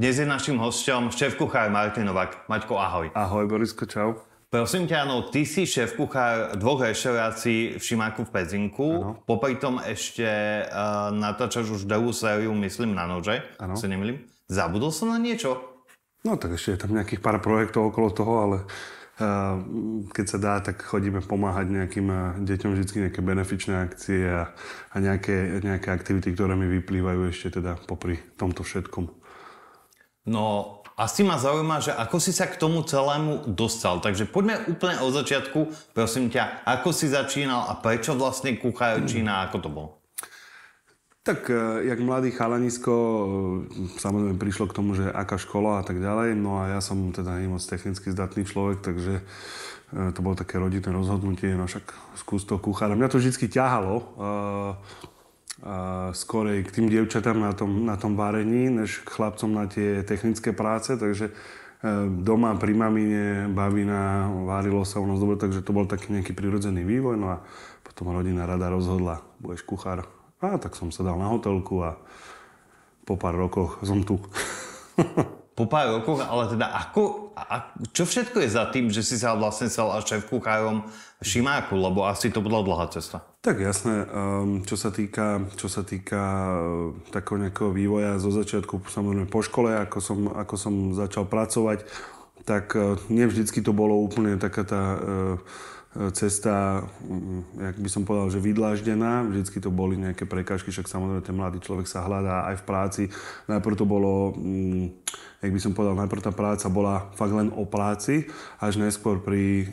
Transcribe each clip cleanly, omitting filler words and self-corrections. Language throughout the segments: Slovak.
Dnes je naším hosťom šéf-kuchár Martin Novák. Maťko, ahoj. Ahoj, Borisko, čau. Prosím ťa, no, ty si šéf-kuchár dvoch reštaurácií v Šimáku v Pezinku. Popri tom ešte natáčaš už druhú sériu, myslím, na nože, ak sa nemýlim. Zabudol som na niečo? No tak ešte je tam nejakých pár projektov okolo toho, ale keď sa dá, tak chodíme pomáhať nejakým deťom vždy nejaké benefičné akcie a nejaké aktivity, ktoré mi vyplývajú ešte teda popri tomto všetkom. No, asi ma zaujíma, že ako si sa k tomu celému dostal. Takže poďme úplne od začiatku. Prosím ťa, ako si začínal a prečo vlastne kuchárčina, ako to bolo? Tak, jak mladý chalanisko, samozrejme prišlo k tomu, že aká škola a tak ďalej. No a ja som teda nie moc technicky zdatný človek, takže to bolo také rodinné rozhodnutie, no však skús toho kuchára. Mňa to vždycky ťahalo skorej k tým dievčatám na tom varení, než k chlapcom na tie technické práce, takže doma pri mamine, babina, varilo sa u nás dobre, takže to bol taký nejaký prirodzený vývoj. No a potom rodina rada rozhodla, budeš kuchár. A tak som sa dal na hotelku a po pár rokoch som tu. Po pár rokoch, ale teda čo všetko je za tým, že si sa vlastne stal až šéf-kuchárom v Šimáku, lebo asi to bola dlhá cesta. Tak jasné, čo sa týka takého nejakého vývoja zo začiatku, samozrejme po škole, ako som začal pracovať, tak nie vždycky to bolo úplne taká tá cesta, jak by som povedal, že vydláždená. Vždycky to boli nejaké prekážky, však samozrejme ten mladý človek sa hľadá aj v práci. Najprv to bolo, jak by som povedal, najprv tá práca bola fakt len o práci, až neskôr pri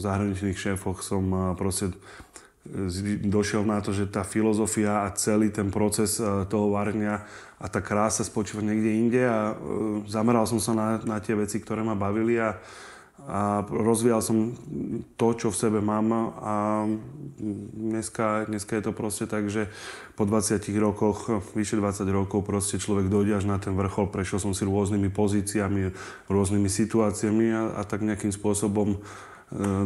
zahraničných šéfoch som proste došiel na to, že tá filozofia a celý ten proces toho varenia a tá krása spočíva niekde inde a zameral som sa na tie veci, ktoré ma bavili a rozvíjal som to, čo v sebe mám a dneska je to proste tak, že po 20 rokoch, vyše 20 rokov proste človek dojde až na ten vrchol, prešiel som si rôznymi pozíciami, rôznymi situáciami a tak nejakým spôsobom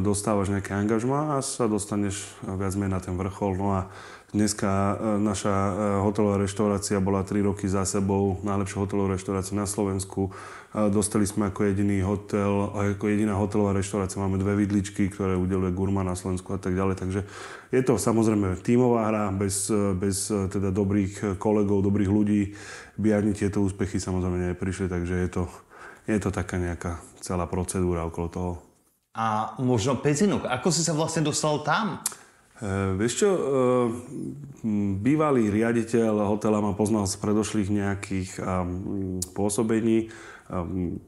dostávaš nejaké angažmá a sa dostaneš viac menej na ten vrchol. No a dneska naša hotelová reštaurácia bola 3 roky za sebou najlepšou hotelovou reštauráciou na Slovensku. Dostali sme ako jediný hotel, ako jediná hotelová reštaurácia máme 2 vidličky, ktoré udeluje Gurmán na Slovensku a tak ďalej. Takže je to samozrejme tímová hra, bez teda dobrých kolegov, dobrých ľudí by ani tieto úspechy samozrejme neprišli, takže je to taká nejaká celá procedúra okolo toho. A možno Pezinok, ako si sa vlastne dostal tam? Vieš čo, bývalý riaditeľ hotela ma poznal z predošlých nejakých pôsobení.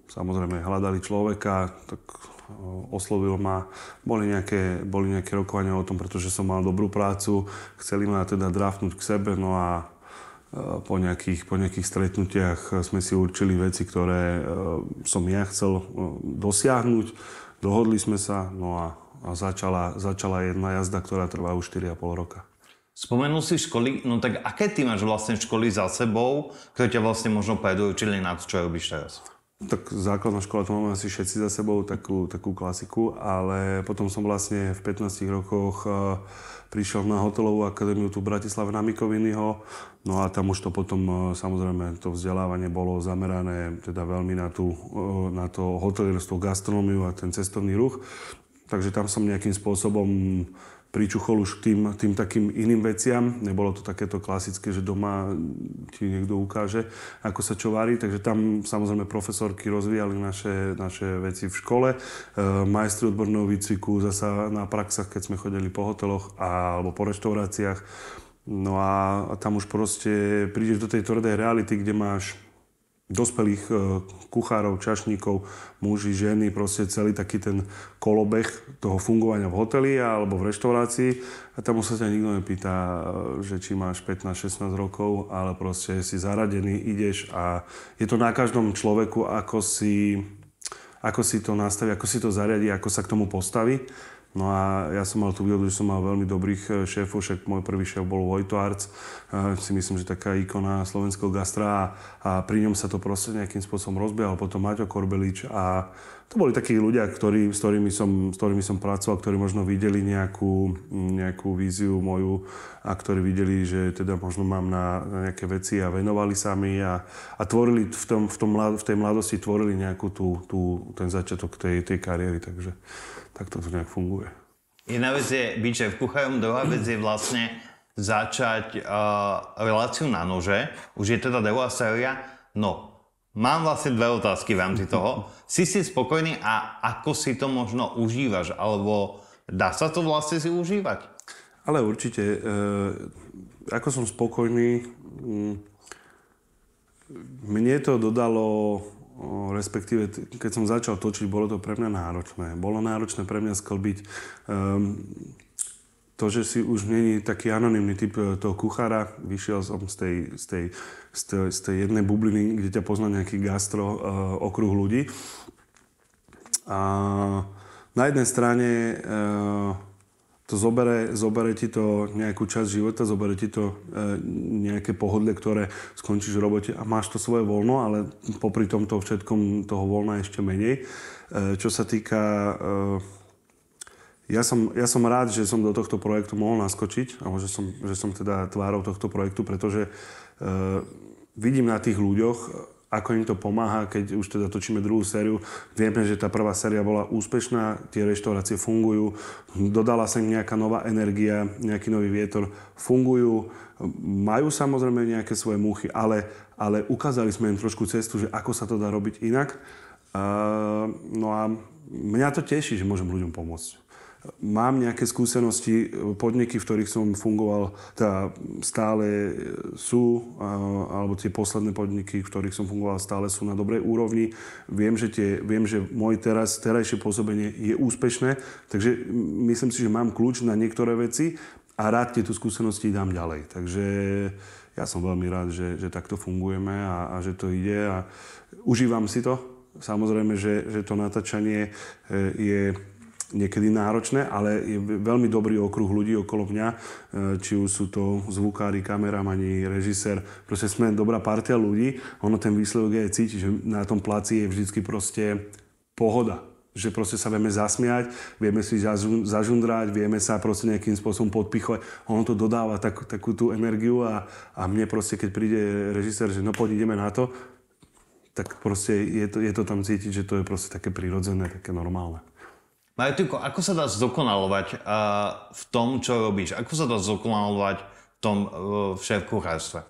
Samozrejme hľadali človeka, tak oslovil ma. Boli nejaké rokovania o tom, pretože som mal dobrú prácu. Chceli ma teda draftnúť k sebe, no a po nejakých stretnutiach sme si určili veci, ktoré som ja chcel dosiahnuť. Dohodli sme sa, no a začala jedna jazda, ktorá trvá už 4,5 roka. Spomenul si školy, no tak aké ty máš vlastne školy za sebou, ktoré ťa vlastne možno predurčili na to, čo robíš teraz? Tak základná škola, to máme asi všetci za sebou, takú klasiku, ale potom som vlastne v 15 rokoch prišiel na hotelovú akadémiu tu v Bratislave na Mikovinyho. No a tam už to potom, samozrejme, to vzdelávanie bolo zamerané teda veľmi na to hotelierstvo, gastronómiu a ten cestovný ruch. Takže tam som nejakým spôsobom pričuchol už k tým takým iným veciam. Nebolo to takéto klasické, že doma ti niekto ukáže, ako sa čo varí. Takže tam samozrejme profesorky rozvíjali naše veci v škole. Majstri odborného výcviku zasa na praxách, keď sme chodili po hoteloch alebo po reštauráciách. No a tam už proste prídeš do tej tvrdej reality, kde máš dospelých kuchárov, čašníkov, muži, ženy, proste celý taký ten kolobeh toho fungovania v hoteli alebo v reštaurácii a tam už sa ťa nikto nepýta, že či máš 15-16 rokov, ale proste si zaradený, ideš a je to na každom človeku, ako si to nastaví, ako si to zariadi, ako sa k tomu postaví. No a ja som mal tú výhodu, že som mal veľmi dobrých šéfov, však môj prvý šéf bol Vojto Arc, si myslím, že taká ikona slovenského gastra a pri ňom sa to proste nejakým spôsobom rozbiehal, potom Maťo Korbelič a to boli takí ľudia, s ktorými som pracoval, ktorí možno videli nejakú víziu moju a ktorí videli, že teda možno mám na nejaké veci a venovali sa mi a tvorili v tej mladosti tvorili nejakú ten začiatok tej kariéry, takže takto to nejak funguje. Jedna vec je byť šéfkuchárom, druhá vec je vlastne začať reláciu na nože. Už je teda druhá séria. No, mám vlastne dve otázky v rámci toho. Si spokojný a ako si to možno užívaš? Alebo dá sa to vlastne si užívať? Ale určite. Ako som spokojný, mne to dodalo, respektíve keď som začal točiť, bolo to pre mňa náročné. Bolo náročné pre mňa sklbiť to, že si už není taký anonymný typ toho kuchára. Vyšiel som z tej jednej bubliny, kde ťa pozná nejaký gastro okruh ľudí. A na jednej strane to zobere ti to nejakú časť života, zobere ti to nejaké pohodlie, ktoré skončíš v robote a máš to svoje voľno, ale popri tomto všetkom toho voľna ešte menej. Čo sa týka... Ja som rád, že som do tohto projektu mohol naskočiť, alebo že som teda tvárou tohto projektu, pretože vidím na tých ľuďoch, ako im to pomáha, keď už teda točíme druhú sériu. Vieme, že tá prvá séria bola úspešná, tie reštaurácie fungujú, dodala sa im nejaká nová energia, nejaký nový vietor, fungujú, majú samozrejme nejaké svoje múchy, ale ukázali sme im trošku cestu, že ako sa to dá robiť inak. No a mňa to teší, že môžem ľuďom pomôcť. Mám nejaké skúsenosti, podniky, v ktorých som fungoval, teda stále sú, alebo tie posledné podniky, v ktorých som fungoval, stále sú na dobrej úrovni. Viem, že moje terajšie pôsobenie je úspešné, takže myslím si, že mám kľúč na niektoré veci a rád tieto skúsenosti dám ďalej. Takže ja som veľmi rád, že takto fungujeme a že to ide a užívam si to. Samozrejme, že to natáčanie je niekedy náročné, ale je veľmi dobrý okruh ľudí okolo mňa, či už sú to zvukári, kameramani, režisér. Proste sme dobrá partia ľudí, ono ten výsledok je aj cíti, že na tom placi je vždycky proste pohoda. Že proste sa vieme zasmiať, vieme si zažundrať, vieme sa proste nejakým spôsobom podpichovať. Ono to dodáva takú tú energiu a mne proste, keď príde režisér, že no poď ideme na to, tak proste je to tam cítiť, že to je proste také prirodzené, také normálne. Martinko, ako sa dá zdokonalovať v tom, čo robíš? Ako sa dá zdokonalovať v tom v šéfkuchárstve?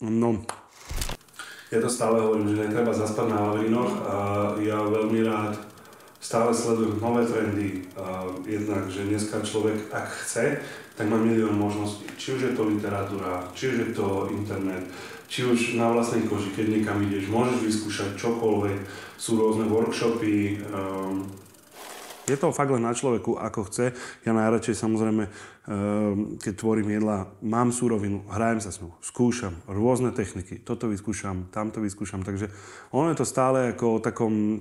No, ja to stále hovorím, že netreba zaspať na Vavrinoch a ja veľmi rád stále sledujem nové trendy. Jednak, že dneska človek, ak chce, tak má milión možností. Či už je to literatúra, či už je to internet, či už na vlastnej koži, keď niekam ideš, môžeš vyskúšať čokoľvek. Sú rôzne workshopy, je to fakt len na človeku, ako chce. Ja najradšej samozrejme, keď tvorím jedla, mám surovinu, hrajem sa s ňou, skúšam rôzne techniky. Toto vyskúšam, tamto vyskúšam. Takže ono je to stále ako o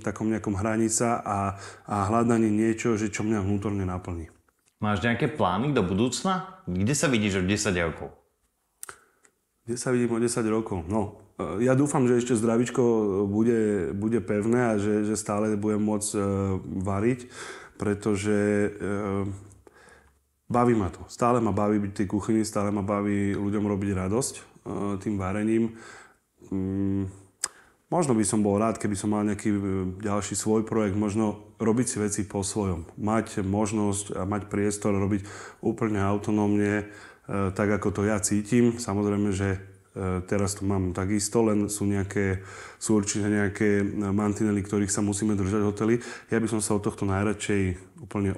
takom nejakom hraní sa a hľadaní niečo, čo mňa vnútorne naplní. Máš nejaké plány do budúcna? Kde sa vidíš o 10 rokov? Kde sa vidím o 10 rokov? No, ja dúfam, že ešte zdravíčko bude pevné a že stále budem môcť variť, pretože baví ma to. Stále ma baví byť v tej kuchyni, stále ma baví ľuďom robiť radosť tým varením. Možno by som bol rád, keby som mal nejaký ďalší svoj projekt, možno robiť si veci po svojom. Mať možnosť a mať priestor robiť úplne autonómne, tak ako to ja cítim. Samozrejme, že teraz to mám takisto, len sú určite nejaké mantinely, ktorých sa musíme držať v hoteli. Ja by som sa od tohto najradšej úplne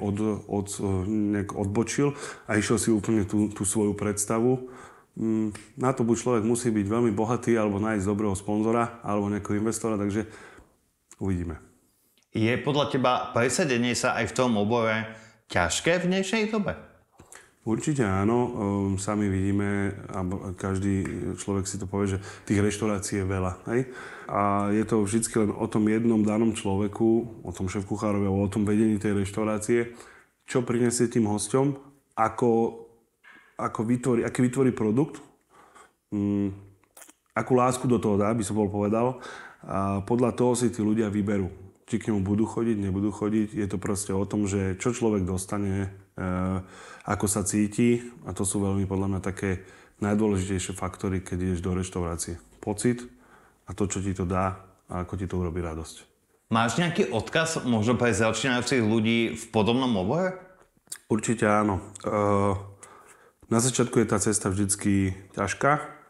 odbočil a išiel si úplne tú svoju predstavu. Na to buď človek musí byť veľmi bohatý, alebo nájsť dobrého sponzora, alebo nejakého investora, takže uvidíme. Je podľa teba presadenie sa aj v tom obore ťažké v dnešnej dobe? Určite áno, sami vidíme, a každý človek si to povie, že tých reštaurácií je veľa. Hej? A je to vždy len o tom jednom danom človeku, o tom šéfkuchárovi, o tom vedení tej reštaurácie, čo prinesie tým hosťom, aký vytvorí produkt, akú lásku do toho dá, by som povedal. A podľa toho si tí ľudia vyberú. Či k nemu budú chodiť, nebudú chodiť. Je to proste o tom, že čo človek dostane, ako sa cíti. A to sú veľmi podľa mňa také najdôležitejšie faktory, keď ideš do reštaurácie. Pocit a to, čo ti to dá a ako ti to urobí radosť. Máš nejaký odkaz možno pre začínajúcich ľudí v podobnom obore? Určite áno. Na začiatku je tá cesta vždycky ťažká.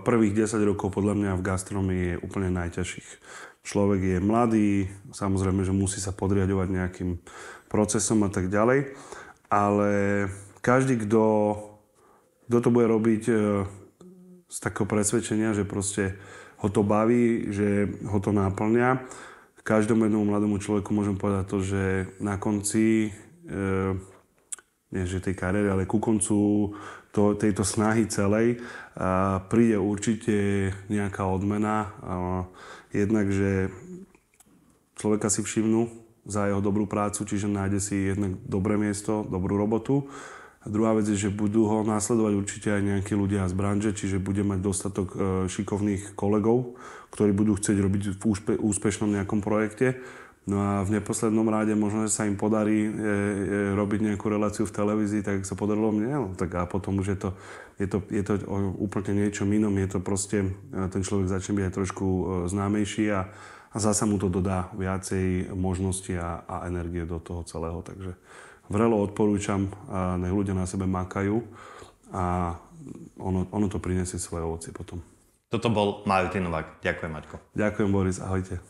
Prvých 10 rokov podľa mňa v gastronomii je úplne najťažších. Človek je mladý, samozrejme, že musí sa podriadovať nejakým procesom a tak ďalej, ale každý, kto to bude robiť z takého presvedčenia, že proste ho to baví, že ho to náplňa, každému jednomu mladému človeku môžem povedať to, že na konci nie že tej kariéry, ale ku koncu tejto snahy celej príde určite nejaká odmena. Jednak, že človeka si všimnú za jeho dobrú prácu, čiže nájde si jednak dobré miesto, dobrú robotu. A druhá vec je, že budú ho následovať určite aj nejakí ľudia z branže, čiže bude mať dostatok šikovných kolegov, ktorí budú chcieť robiť v úspešnom nejakom projekte. No a v neposlednom rade možno, že sa im podarí robiť nejakú reláciu v televízii, tak sa podarilo mne. No, tak a potom už je to úplne niečo inom. Je to proste, ten človek začne byť aj trošku známejší a zasa mu to dodá viacej možnosti a energie do toho celého. Takže vrelo odporúčam, nech ľudia na sebe makajú a ono to prinesie svoje ovocie potom. Toto bol Martin Novák. Ďakujem, Maťko. Ďakujem, Boris. Ahojte.